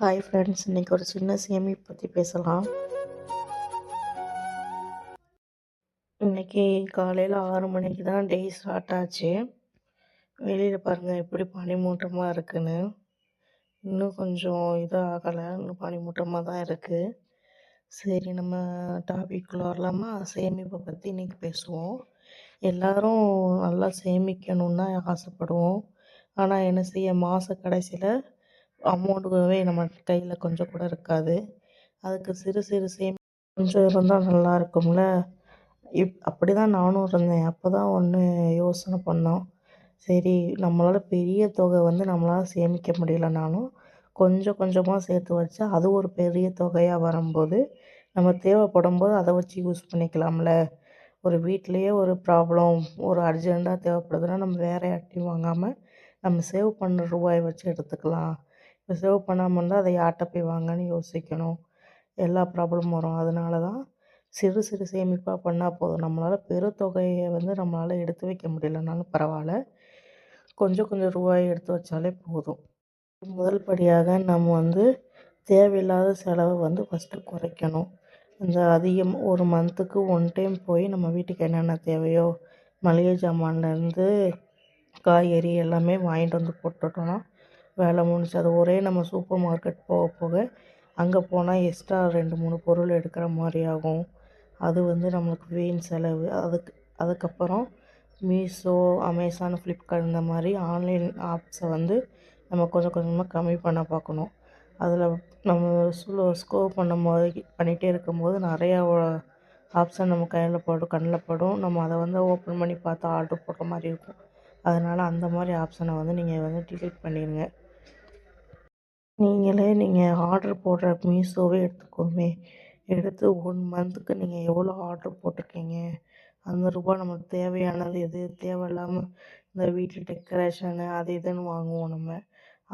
Hi friends, இன்றைக்கி ஒரு சின்ன சேமிப்பு பற்றி பேசலாம். இன்றைக்கி காலையில் 6 மணிக்கு தான் டே ஸ்டார்ட் ஆச்சு. வெளியில் பாருங்கள் எப்படி பனிமூட்டமாக இருக்குன்னு. இன்னும் கொஞ்சம் ஆகலை, இன்னும் பனிமூட்டமாக தான் இருக்குது. சரி, நம்ம டாபிக்குள்ளே வரலாமா? சேமிப்பை பற்றி இன்றைக்கி பேசுவோம். எல்லோரும் நல்லா சேமிக்கணுன்னு தான் ஆசைப்படுவோம். ஆனால் என்ன செய்ய, மாத கடைசியில் அமௌண்ட்டுவே நம்ம கையில் கொஞ்சம் கூட இருக்காது. அதுக்கு சிறு சிறு கொஞ்சம் இருந்தால் நல்லா இருக்கும்ல. அப்படி தான் நானும் இருந்தேன். அப்போ தான் ஒன்று யோசனை பண்ணோம். சரி, நம்மளால் பெரிய தொகை நம்மளால் சேமிக்க முடியலனாலும் கொஞ்சம் கொஞ்சமாக சேர்த்து வச்சா அது ஒரு பெரிய தொகையாக வரும்போது நம்ம தேவைப்படும்போது அதை வச்சு யூஸ் பண்ணிக்கலாம்ல. ஒரு வீட்டிலையே ஒரு ப்ராப்ளம், ஒரு அர்ஜெண்ட்டாக தேவைப்படுதுன்னா நம்ம வேறு யார்கிட்டையும் வாங்காமல் நம்ம சேவ் பண்ணுற ரூபாயை வச்சு எடுத்துக்கலாம். இப்போ சேவ் பண்ணாமல் இருந்தால் அதை யார்கிட்ட போய் வாங்கன்னு யோசிக்கணும். எல்லா ப்ராப்ளமும் வரும். அதனால தான் சிறு சிறு சேமிப்பாக பண்ணால் போதும். நம்மளால் பெருந்தொகையை நம்மளால் எடுத்து வைக்க முடியலனாலும் பரவாயில்ல, கொஞ்சம் கொஞ்சம் ரூபாயை எடுத்து வச்சாலே போதும். முதல் படியாக நம்ம தேவையில்லாத செலவை ஃபஸ்ட்டு குறைக்கணும். இந்த அதிகம் ஒரு மந்த்துக்கு ஒன் டைம் போய் நம்ம வீட்டுக்கு என்னென்ன தேவையோ மளிகை ஜாமான்லேருந்து காய்கறி எல்லாமே வாங்கிட்டு வந்து போட்டுட்டோன்னா வேலை முடிஞ்சு. அது ஒரே நம்ம சூப்பர் மார்க்கெட் போக போக அங்கே போனால் எக்ஸ்ட்ரா 2 3 பொருள் எடுக்கிற மாதிரி ஆகும். அது நம்மளுக்கு வீண் செலவு. அதுக்கப்புறம் மீஷோ, அமேசான், ஃப்ளிப்கார்ட் இந்த மாதிரி ஆன்லைன் ஆப்ஸை நம்ம கொஞ்சம் கொஞ்சமாக கம்மி பண்ண பார்க்கணும். அதில் நம்ம ஸ்க்ரோல் பண்ணிகிட்டே இருக்கும்போது நிறையா ஆப்ஷன் நம்ம கண்ணில் படும். நம்ம அதை ஓப்பன் பண்ணி பார்த்து ஆர்டர் போடுற மாதிரி இருக்கும். அதனால் அந்த மாதிரி ஆப்ஷனை நீங்கள் டிலீட் பண்ணிடுங்க. நீங்கள் ஆர்டர் போடுற மீஷோவே எடுத்துக்கோமே, எடுத்து 1 மந்த்துக்கு நீங்கள் எவ்வளோ ஆர்டர் போட்டிருக்கீங்க, அந்த ரூபாய் நமக்கு தேவையானது எது, தேவையில்லாமல் இந்த வீட்டு டெக்கரேஷனு அது இதுன்னு வாங்குவோம் நம்ம.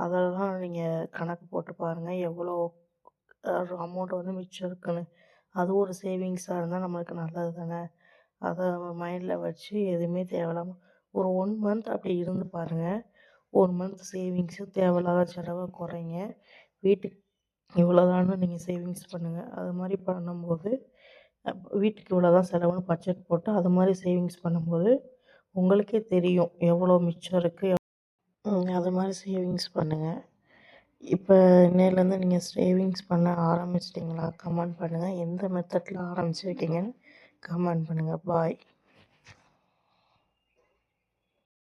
அதெல்லாம் நீங்கள் கணக்கு போட்டு பாருங்கள், எவ்வளோ அமௌண்ட் மிச்சம் இருக்குன்னு. அது ஒரு சேவிங்ஸாக இருந்தால் நம்மளுக்கு நல்லது தானே. அதை மைண்டில் வச்சு எதுவுமே தேவையில்லாமல் ஒரு 1 மந்த் அப்படி இருந்து பாருங்கள். 1 மந்த் சேவிங்ஸு, தேவையில்லாத செலவை குறைங்க. வீட்டுக்கு இவ்வளோதான்னு நீங்கள் சேவிங்ஸ் பண்ணுங்கள். அது மாதிரி பண்ணும்போது வீட்டுக்கு இவ்வளோ தான் செலவுன்னு பட்ஜெட் போட்டு அது மாதிரி சேவிங்ஸ் பண்ணும்போது உங்களுக்கே தெரியும் எவ்வளோ மிச்சம் இருக்குது. அது மாதிரி சேவிங்ஸ் பண்ணுங்கள். இப்போ இன்னையிலேருந்து நீங்கள் சேவிங்ஸ் பண்ண ஆரம்பிச்சிட்டிங்களா? கமெண்ட் பண்ணுங்கள். எந்த மெத்தடில் ஆரம்பிச்சிருக்கீங்கன்னு கமெண்ட் பண்ணுங்கள். பாய்.